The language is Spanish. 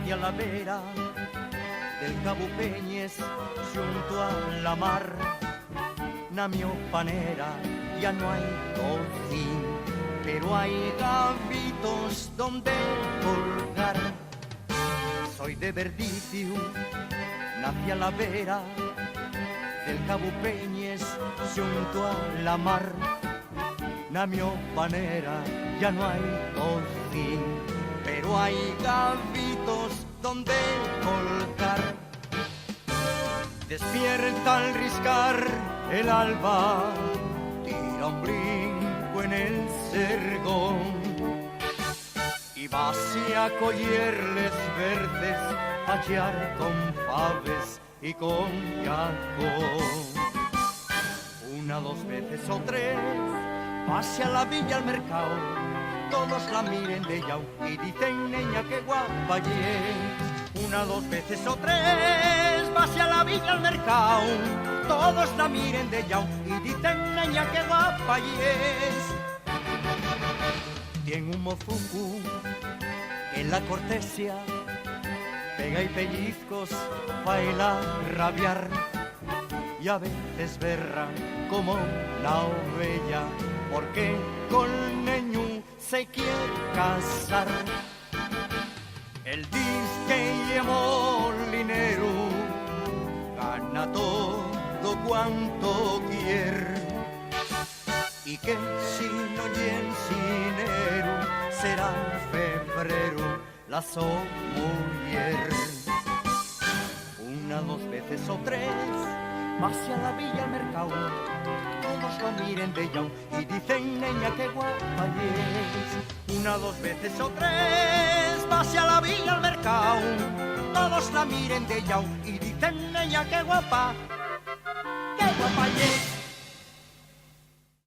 hacia la vera del Cabo Peñes, junto a la mar, na mio panera ya no hay cocín, pero hay gavitos donde colgar. Soy de Verdicio, nací a la vera del Cabo Peñes, junto a la mar, na mio panera ya no hay cocín, pero hay gavitos donde colgar. Despierta al riscar el alba, tira un brinco en el sergón y vas a collerles verdes, pachear con faves y con yacón. Una, dos veces o tres, pase a la villa al mercado, todos la miren de yao y dicen, neña, qué guapa es. Una, dos veces o tres, pase a la villa al mercado, todos la miren de yao y dicen, neña, qué guapa es. Tiene un mozuku en la cortesia, pega y pellizcos, baila rabiar, y a veces berra como la ovella, porque con neñu se quiere casar. El disque y molinero gana todo cuanto quiere, y que si no llencinero será febrero la so mujer. Una, dos veces o tres, pase a la villa al mercado, todos la miren de yao y dicen, neña, qué guapa es. Una, dos veces o tres, pase a la villa al mercado, todos la miren de yao y dicen, neña, qué guapa es.